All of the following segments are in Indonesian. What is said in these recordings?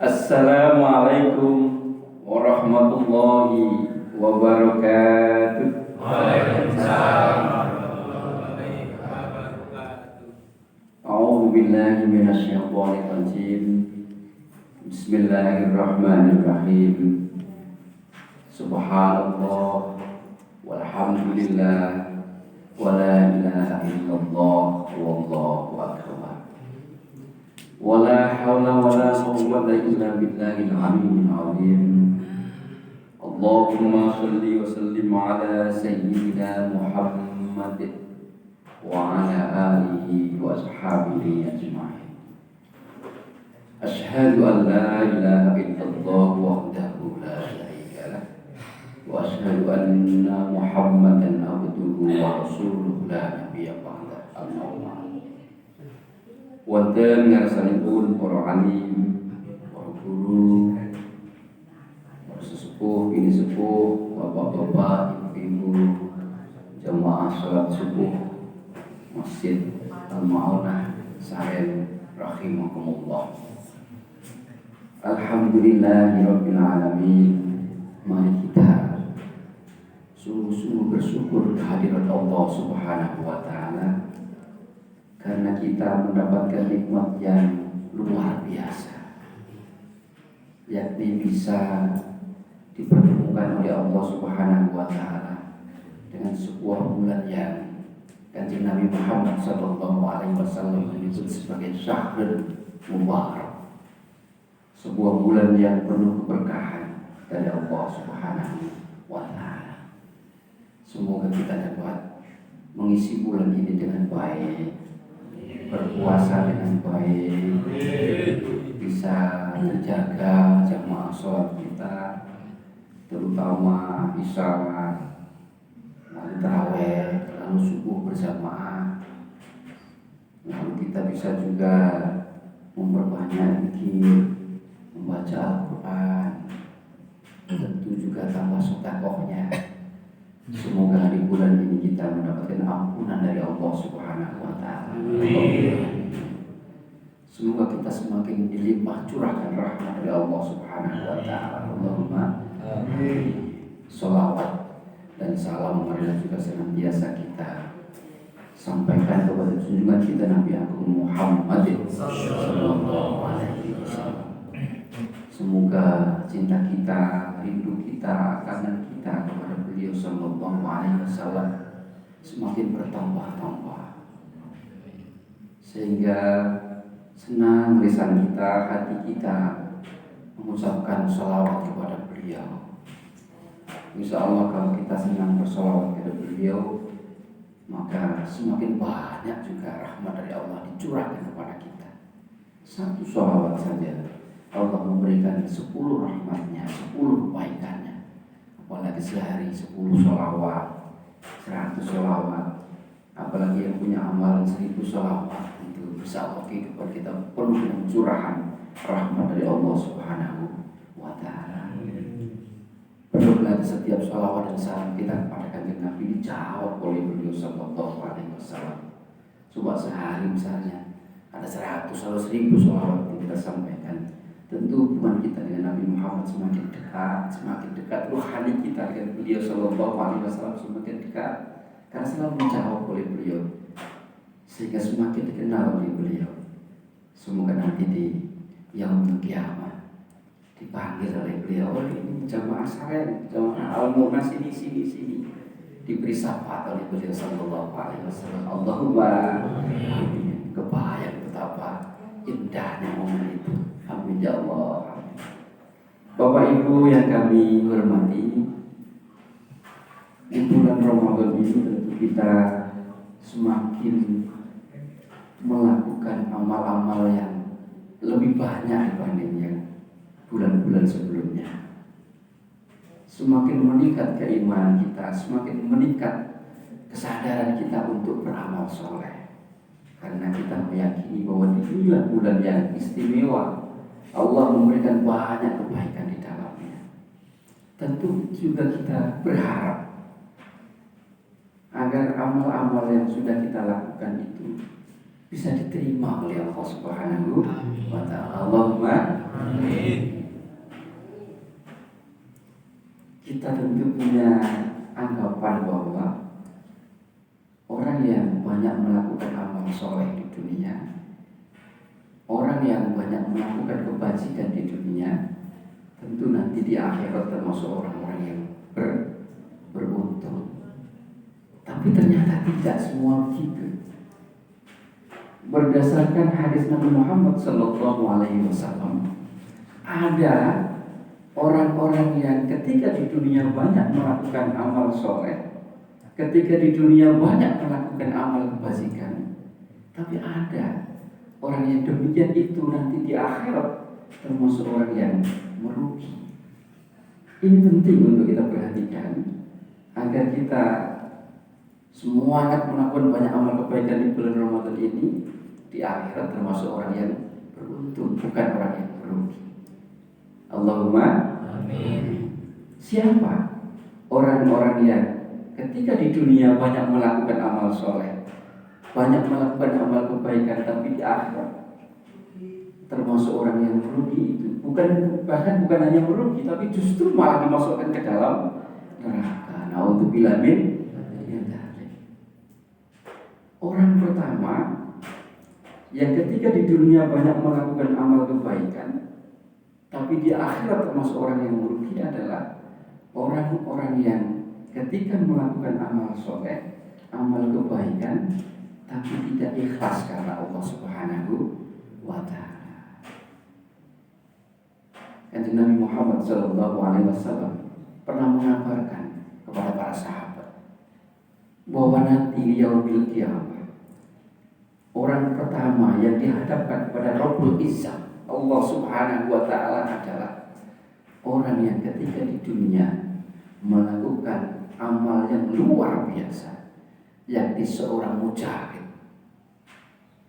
Assalamualaikum warahmatullahi wabarakatuh. Waalaikumsalam warahmatullahi wabarakatuh. A'udzu billahi minasyaitonir rajim. Bismillahirrahmanirrahim. Subhanallah walhamdulillah wala ilaha illallah wallahu akbar. Wala haula wala quwwata illa billahil aliyyil azim. Allahumma shalli wa sallim ala sayyidina Muhammad wa ala alihi wa ashabihi ajma'in. Asyhadu an la ilaha illallah wahdahu la syarika lah wa asyhadu anna Muhammadan abduhu wa rasuluhu la nabiyya ba'da. Allahumma wonten ngarsanipun para alim, para guru, para sesepuh, bini sepuh, bapak-bapak, ibu-ibu, jamaah salat subuh Masjid Al-Ma'unah Saren rahimakumullah. Alhamdulillahirabbil alamin. Mari kita sungguh-sungguh bersyukur kehadirat Allah Subhanahu wa taala karena kita mendapatkan nikmat yang luar biasa, yakni bisa dipertemukan oleh Allah Subhanahu wa taala dengan sebuah bulan yang Kanjeng Nabi Muhammad sallallahu alaihi wasallam menyebut sebagai syahrul mubarak, sebuah bulan yang penuh keberkahan dari Allah Subhanahu wa taala. Semoga kita dapat mengisi bulan ini dengan baik, berpuasa dengan baik, bisa menjaga jamaah sholat kita, terutama isya, lalu tarawih, lalu subuh berjamaah. Lalu kita bisa juga memperbanyak zikir, membaca Al-Quran, tentu juga tambah sedekahnya. Semoga di bulan ini kita mendapatkan ampunan dari Allah Subhanahu wa taala. Semoga kita semakin dilimpah curahkan rahmat dari Allah Subhanahu wa taala. Allahumma sholawat dan salam marilah juga senantiasa kita sampaikan kepada junjungan kita Nabi Agung Muhammad sallallahu alaihi wasallam. Semoga cinta kita, rindu kita, kangen kita kepada beliau sallallahu alaihi wasallam semakin bertambah-tambah, sehingga senang lisan kita, hati kita mengucapkan salawat kepada beliau. Insya Allah kalau kita senang bersalawat kepada beliau, maka semakin banyak juga rahmat dari Allah dicurahkan kepada kita. Satu salawat saja Allah memberikan 10 rahmatnya, 10 kebaikannya. Apalagi sehari 10 sholawat, 100 sholawat, apalagi yang punya amalan 1000 sholawat, itu bisa kepada kita penuh dengan curahan rahmat dari Allah Subhanahu wa taala. Perlulah setiap sholawat dan salam kita kepada Kanjeng Nabi dijawab oleh beliau sallallahu alaihi wasallam. Coba sehari misalnya ada 100 atau 1000 sholawat yang kita sampaikan, tentu hubungan kita dengan Nabi Muhammad semakin dekat rohani kita dengan beliau sallallahu alaihi wasallam semakin dekat, karena selalu menjawab oleh beliau, sehingga semakin dikenal oleh beliau. Semoga nanti di yaumul kiamat dipanggil oleh beliau, ini jamaah Saren, jamaah Al-Muna sini, diberi syafaat oleh beliau sallallahu alaihi wasallam. Allahumma kebayang betapa indahnya momen itu. Amin ya Allah. Bapak Ibu yang kami hormati, di bulan Ramadan ini tentu kita semakin melakukan amal-amal yang lebih banyak dibanding yang bulan-bulan sebelumnya. Semakin meningkat keimanan kita, semakin meningkat kesadaran kita untuk beramal soleh, karena kita meyakini bahwa inilah bulan yang istimewa. Allah memberikan banyak kebaikan di dalamnya. Tentu juga kita berharap agar amal-amal yang sudah kita lakukan itu bisa diterima oleh Allah Subhanahu wa ta'ala. Allahumma Amin. kita tentu punya anggapan bahwa orang yang banyak melakukan amal soleh di dunia, orang yang banyak melakukan kebajikan di dunia, tentu nanti di akhirat termasuk orang-orang yang beruntung. Tapi ternyata tidak semua begitu. Berdasarkan hadis Nabi Muhammad SAW, ada orang-orang yang ketika di dunia banyak melakukan amal soleh, ketika di dunia banyak melakukan amal kebajikan, tapi ada orang yang demikian itu nanti di akhirat termasuk orang yang merugi. Ini penting untuk kita perhatikan agar kita semangat melakukan banyak amal kebaikan di bulan Ramadan ini, di akhirat termasuk orang yang beruntung, bukan orang yang merugi. Allahumma Amin. Siapa orang-orang yang ketika di dunia banyak melakukan amal soleh, banyak melakukan amal kebaikan, tapi di akhirat termasuk orang yang merugi itu? Bahkan bukan hanya merugi, tapi justru malah dimasukkan ke dalam neraka. Naudzubillah min. Orang pertama yang ketika di dunia banyak melakukan amal kebaikan, tapi di akhirat termasuk orang yang merugi adalah orang-orang yang ketika melakukan amal soleh, amal kebaikan, tapi tidak ikhlas karena Allah Subhanahu wa ta'ala. Kanjeng Nabi Muhammad SAW pernah mengabarkan kepada para sahabat bahwa nanti yaumil qiyamah, orang pertama yang dihadapkan kepada Rabbul Izzah, Allah Subhanahu wa ta'ala, adalah orang yang ketika di dunia melakukan amal yang luar biasa, yakni seorang mujahid,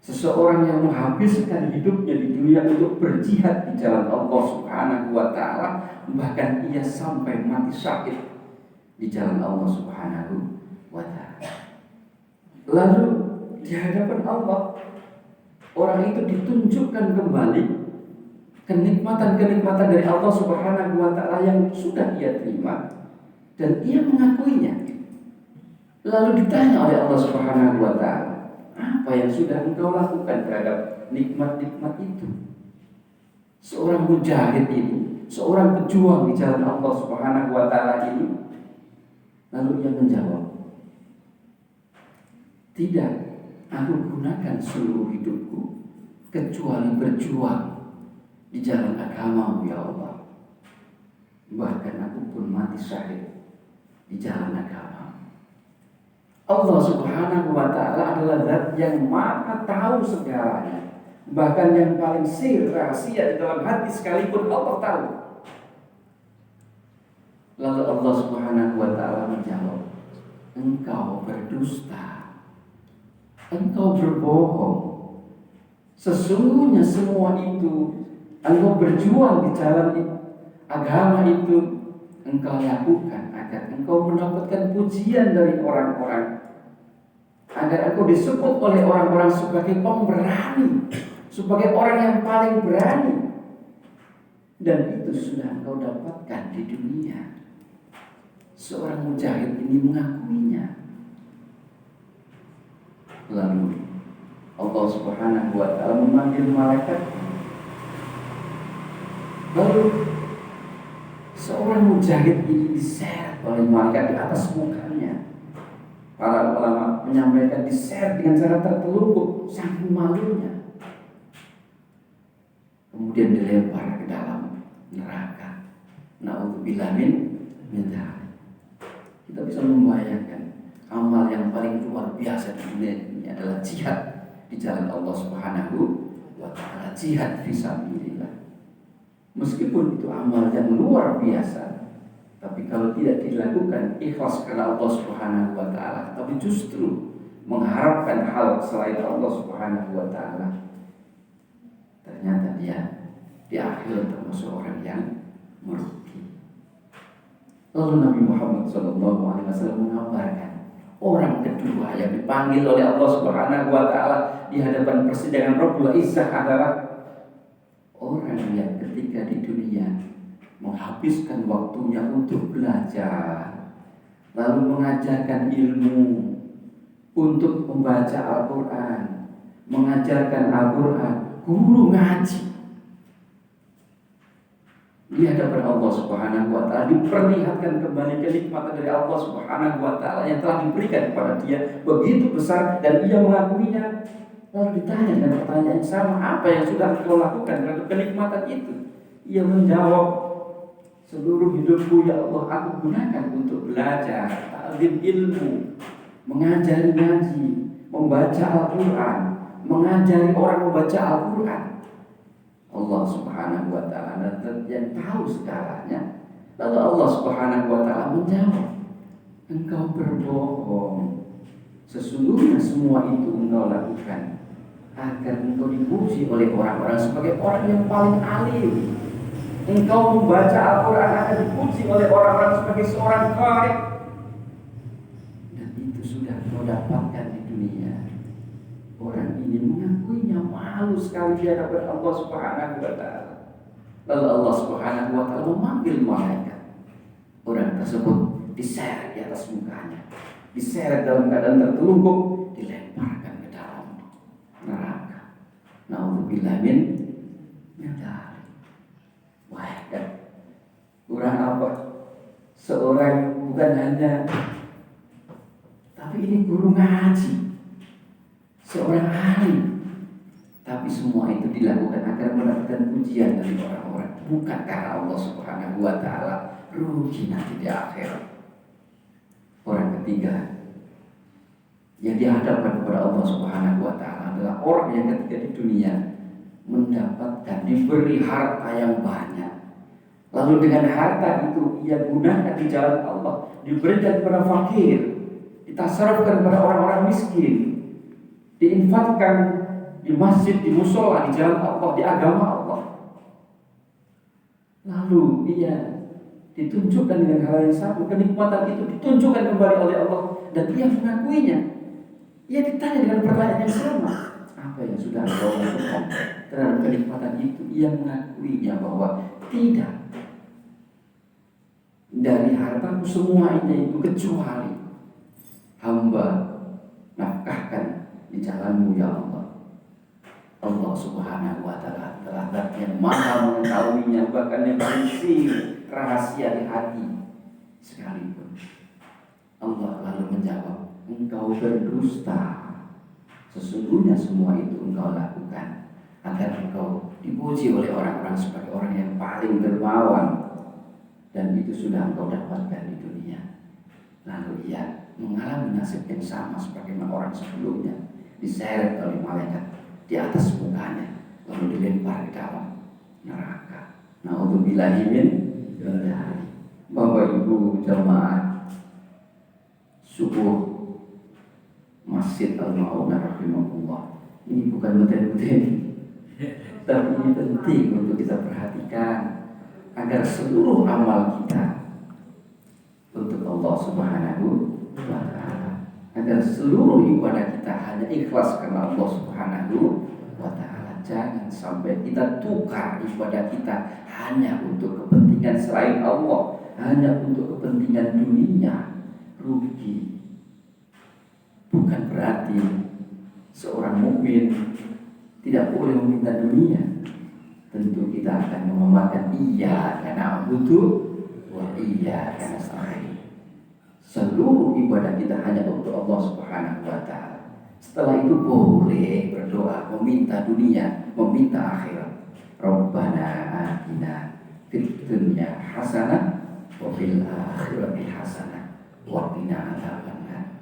seseorang yang menghabiskan hidupnya di dunia untuk berjihad di jalan Allah Subhanahu wa ta'ala, bahkan ia sampai mati syahid di jalan Allah Subhanahu wa ta'ala. Lalu di hadapan Allah, orang itu ditunjukkan kembali kenikmatan-kenikmatan dari Allah Subhanahu wa ta'ala yang sudah ia terima dan ia mengakuinya. Lalu ditanya oleh Allah Subhanahu wa ta'ala, apa yang sudah engkau lakukan terhadap nikmat-nikmat itu? Seorang mujahid ini, seorang pejuang di jalan Allah Subhanahu wa ta'ala ini, lalu ia menjawab, tidak, aku gunakan seluruh hidupku kecuali berjuang di jalan agama-Mu ya Allah. Bahkan aku pun mati syahid di jalan agama. Allah Subhanahu wa ta'ala adalah zat yang maha tahu segalanya. Bahkan yang paling sir rahasia di dalam hati sekalipun Allah tahu. Lalu Allah Subhanahu wa ta'ala menjawab, engkau berdusta, engkau berbohong. Sesungguhnya semua itu engkau berjuang di jalan agama itu, engkau lakukan agar engkau mendapatkan pujian dari orang-orang, agar engkau disebut oleh orang-orang sebagai pemberani, sebagai orang yang paling berani. Dan itu sudah engkau dapatkan di dunia. Seorang mujahid ini mengakuinya. Lalu Allah Subhanahu wa ta'ala memanggil malaikat. Lalu seorang mujahid ini diseret oleh malaikat di atas mukanya. Para ulama menyampaikan diseret dengan cara tertelungkup saking malunya. Kemudian dilempar ke dalam neraka. Na'udzubillah min dzalik. Kita bisa membayangkan amal yang paling luar biasa di dunia ini adalah jihad di jalan Allah Subhanahu wa ta'ala, jihad fisabilillah. Meskipun itu amal yang luar biasa, tapi kalau tidak dilakukan ikhlas karena Allah Subhanahu wa ta'ala, tapi justru mengharapkan hal selain Allah Subhanahu wa ta'ala, ternyata dia di akhir termasuk orang yang merugi. Lalu Nabi Muhammad SAW mengabarkan Orang kedua yang dipanggil oleh Allah Subhanahu wa taala di hadapan persidangan Rabbul Izzah adalah orang yang ketika di dunia menghabiskan waktunya untuk belajar, lalu mengajarkan ilmu, untuk membaca Al-Quran, mengajarkan Al-Quran, guru ngaji di hadapan Allah Subhanahu wa taala, diperlihatkan kembali kenikmatan dari Allah Subhanahu wa taala yang telah diberikan kepada dia begitu besar dan ia mengakuinya. Lalu ditanya dengan pertanyaan yang sama, apa yang sudah kau lakukan terhadap kenikmatan itu? Ia menjawab, seluruh hidupku ya Allah aku gunakan untuk belajar, ta'lim ilmu, mengajari ngaji, membaca Al-Quran, mengajari orang membaca Al-Quran. Allah Subhanahu wa taala yang tahu segalanya. Lalu Allah Subhanahu wa taala menjawab, engkau berbohong. Sesungguhnya semua itu engkau lakukan agar engkau dipuji oleh orang-orang sebagai orang yang paling alim. Engkau membaca Al-Quran akan dipuji oleh orang-orang sebagai seorang qari. Dan itu sudah kau dapatkan di dunia. Orang ini mengakuinya malu sekali di hadapan Allah Subhanahu wa taala. Lalu Allah Subhanahu wa taala memanggil malaikat. Orang tersebut diseret di atas mukanya, diseret dalam keadaan tertelungkup, dilemparkan ke dalam neraka. Na'udzubillah min dzalik. Wah, kan kurang apa? Seorang bukan hanya, tapi ini guru ngaji, seorang ahli, tapi semua itu dilakukan agar mendapatkan pujian dari orang-orang, bukan karena Allah Subhanahu wa taala. Rugi nanti di akhirat. Orang ketiga yang dihadapkan kepada Allah Subhanahu wa taala adalah orang yang ketika di dunia mendapatkan, diberi harta yang banyak, lalu dengan harta itu ia gunakan di jalan Allah, diberikan kepada fakir, ditasarrufkan kepada orang-orang miskin, diinfakkan di masjid, di musola, di jalan Allah, di agama Allah. Lalu ia ditunjukkan dengan hal yang sama, kenikmatan itu ditunjukkan kembali oleh Allah dan ia mengakuinya. Ia ditanya dengan pertanyaan yang sama, apa yang sudah kau lakukan terhadap kenikmatan itu? Ia mengakuinya bahwa tidak, dari hartaku semuanya itu kecuali hamba nafkahkan di jalanmu ya Allah. Allah Subhanahu wa taala telah zat yang maha mengetahuinya, bahkan yang paling rahasia di hati sekalipun. Allah lalu menjawab, engkau berdusta. Sesungguhnya semua itu engkau lakukan agar engkau dipuji oleh orang-orang sebagai orang yang paling dermawan, dan itu sudah engkau dapatkan di dunia. Lalu ia mengalami nasib yang sama sebagaimana orang sebelumnya, diseret oleh malaikat di atas mukanya, lalu dilempar ke dalam neraka. Na'udzubillahi min dzalik. Bapak Ibu jamaah subuh Masjid Al-Ma'unah rahimahullah, ini bukan materi-materi, tapi ini penting untuk kita perhatikan agar seluruh amal kita untuk Allah Subhanahu wa taala, agar seluruh ibadah kita hanya ikhlas karena Allah Subhanahu wa taala. Jangan sampai kita tukar ibadah kita hanya untuk kepentingan selain Allah, hanya untuk kepentingan dunia. Rugi. Bukan berarti seorang mukmin tidak boleh meminta dunia. Tentu kita akan memakan iya karena butuh wa iya karena sahih. Seluruh ibadah kita hanya untuk Allah Subhanahu wa taala. Setelah itu boleh berdoa, meminta dunia, meminta akhirat. Rabbana atina fid dunya hasanah wa fil akhirati hasanah wa qina adzabannar.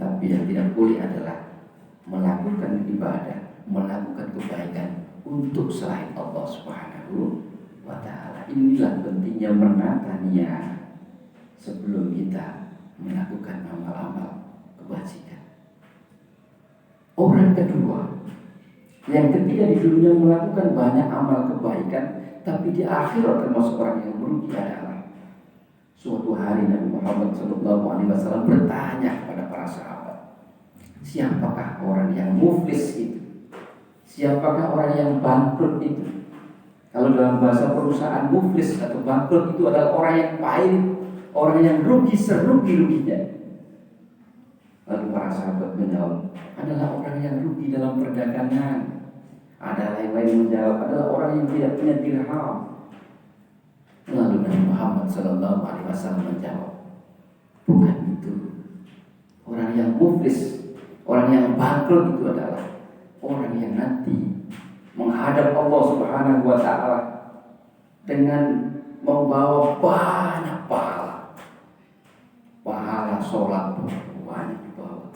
Tapi yang tidak boleh adalah melakukan ibadah, melakukan kebaikan untuk selain Allah Subhanahu wa taala. Inilah pentingnya menata niat sebelum kita melakukan amal-amal kebajikan. Orang kedua yang ketika di dunia melakukan banyak amal kebaikan, tapi di akhirat termasuk orang yang merugi adalah suatu hari Nabi Muhammad SAW bertanya kepada Siapakah orang yang muflis itu? Siapakah orang yang bangkrut itu? Kalau dalam bahasa perusahaan, muflis atau bangkrut itu adalah orang yang pahit, orang yang rugi serugi-ruginya. Lalu para sahabat menjawab, adalah orang yang rugi dalam perdagangan. Ada yang lain menjawab, adalah orang yang tidak punya dirham. Lalu Nabi Muhammad SAW menjawab, bukan itu. Orang yang muflis, orang yang bangkrut itu adalah orang yang nanti menghadap Allah Subhanahu wa Ta'ala dengan membawa banyak pahala. Pahala sholat banyak dibawa,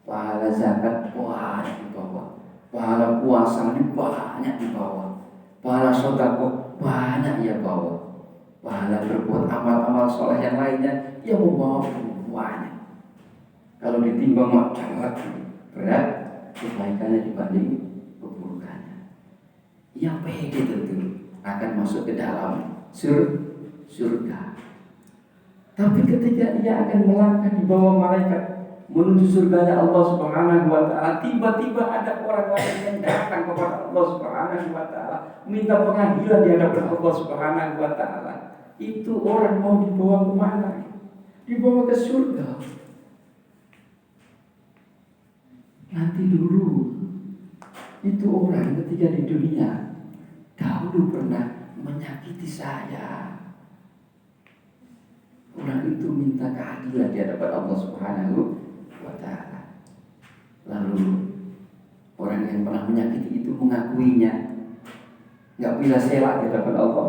pahala zakat banyak dibawa, pahala puasa banyak dibawa, pahala sedekah banyak ia bawa, pahala berbuat amal-amal soleh yang lainnya ia membawa banyak. Kalau ditimbang macam berat kebaikannya dibanding keburukannya. Yang pede tentu akan masuk ke dalam surga. Tapi ketika ia akan melangkah di bawah malaikat menuju surganya Allah Subhanahu wa Ta'ala, tiba-tiba ada orang lain yang datang kepada Allah Subhanahu wa Ta'ala minta pengadilan di hadapan Allah Subhanahu wa Ta'ala. Itu orang mau dibawa kemana? Dibawa ke surga. Nanti dulu itu orang ketika di dunia dahulu pernah menyakiti saya. Orang itu minta keadilan di hadapan Allah Subhanahu wa Ta'ala. Lalu orang yang pernah menyakiti itu mengakuinya, nggak bisa selak di hadapan Allah.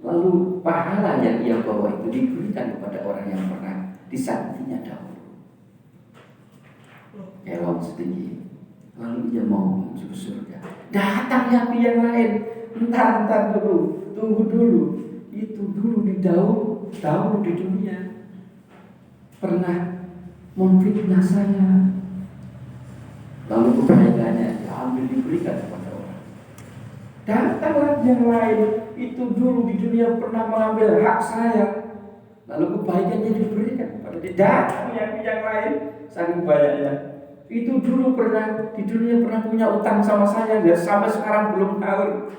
Lalu pahala yang ia bawa itu diberikan kepada orang yang pernah disakitinya dahulu. Elok sedikit, lalu ia mau menuju surga. Datang yang lain, entar dulu, tunggu dulu. Itu dulu dahulu di dunia pernah memfitnah saya, lalu kebaikannya diambil diberikan kepada orang. Datanglah yang lain, itu dulu di dunia pernah mengambil hak saya, lalu kebaikannya diberikan kepada dia. Datang yang lain, saking banyaknya. Itu dulu pernah di dunia pernah punya utang sama saya, dan sampai sekarang belum tahu.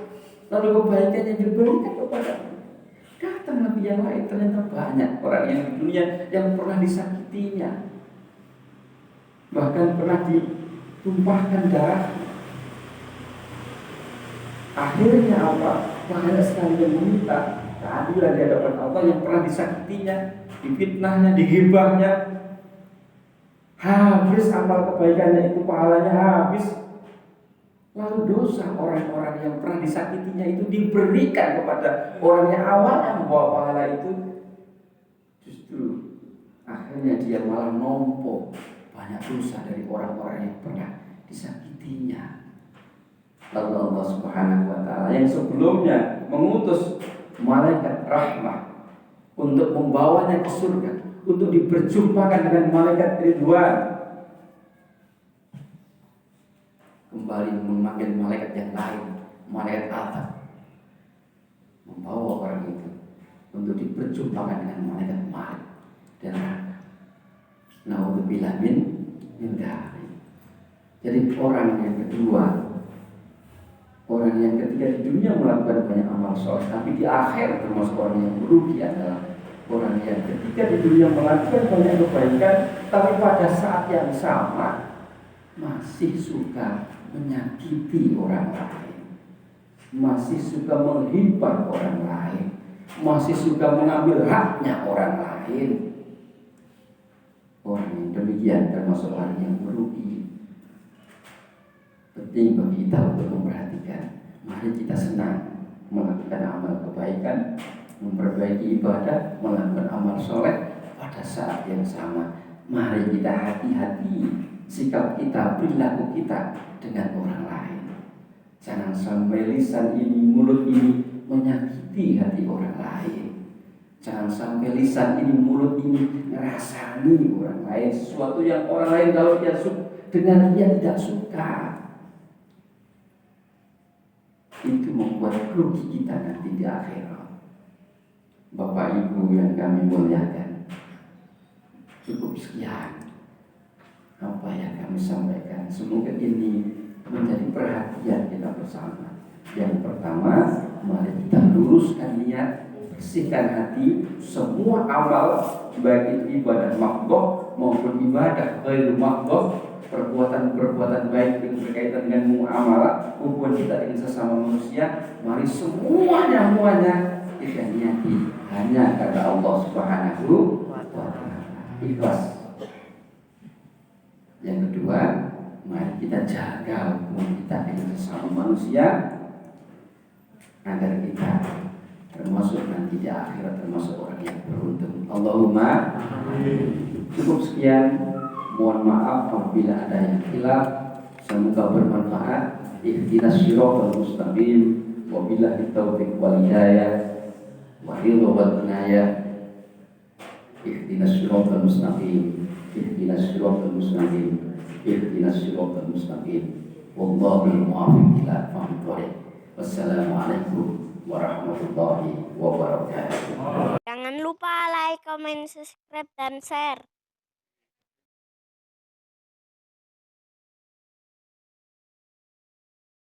Lalu kebaikannya diberikan kepada dia. Datang Nabi yang lain, ternyata banyak orang yang di dunia yang pernah disakitinya, bahkan pernah ditumpahkan darah. Akhirnya apa? Banyak sekali yang meminta keadilan di hadapan Allah yang pernah disakitinya, difitnahnya, dihibahnya. Habis amal kebaikannya itu, pahalanya habis. Lalu dosa orang-orang yang pernah disakitinya itu diberikan kepada orang yang awalnya membawa pahala itu. Justru akhirnya dia malah nombok banyak dosa dari orang-orang yang pernah disakitinya. Lalu Allah Subhanahu wa Ta'ala yang sebelumnya mengutus malaikat rahmah untuk membawanya ke surga, untuk diperjumpakan dengan malaikat Ridwan, kembali memanggil malaikat yang lain, malaikat Azab, membawa orang itu untuk diperjumpakan dengan malaikat Maut dan neraka. Naudzubillah min dzalik. Jadi orang yang kedua, orang yang ketiga di dunia melakukan banyak amal soleh, tapi di akhir termasuk orang yang merugi adalah orang yang ketika di dunia melakukan banyak kebaikan, tapi pada saat yang sama masih suka menyakiti orang lain, masih suka menghibah orang lain, masih suka mengambil haknya orang lain. Orang yang demikian termasuk orang yang merugi. Penting bagi kita untuk memperhatikan. Mari kita senang melakukan amal kebaikan, memperbaiki ibadah, melakukan amal soleh pada saat yang sama. Mari kita hati-hati sikap kita, perilaku kita dengan orang lain. Jangan sampai lisan ini, mulut ini menyakiti hati orang lain. Jangan sampai lisan ini, mulut ini ngerasani orang lain sesuatu yang orang lain kalau dia dengan dia tidak suka. Itu membuat rugi kita nanti di akhirat. Bapak Ibu yang kami muliakan, cukup sekian. apa yang kami sampaikan. Semoga ini menjadi perhatian kita bersama. Yang pertama, mari kita luruskan niat, bersihkan hati. Semua amal, baik itu ibadah makruh maupun ibadah ghairu makruh, perbuatan-perbuatan baik yang berkaitan dengan muamalah, hubungan kita dengan sesama manusia, mari semuanya kita niati hanya karena Allah Subhanahu wa Ta'ala. Ikhlas. Yang kedua, mari kita jaga hubungan kita dengan sesama manusia agar kita termasuk nanti di akhirat termasuk orang yang beruntung. Allahumma amin. Cukup sekian. Mohon maaf apabila ada yang hilaf. Semoga bermanfaat. Ihdinas siratal mustaqim. Wabillahi taufiq wal hidayah. Wa ridha wal inayah. Ihdinas siratal mustaqim. Ihdinas siratal mustaqim. Ihdinas siratal mustaqim. Wallahu muwaffiq ila aqwamit thoriq. Wassalamualaikum warahmatullahi wabarakatuh. Jangan lupa like, comment, subscribe, dan share.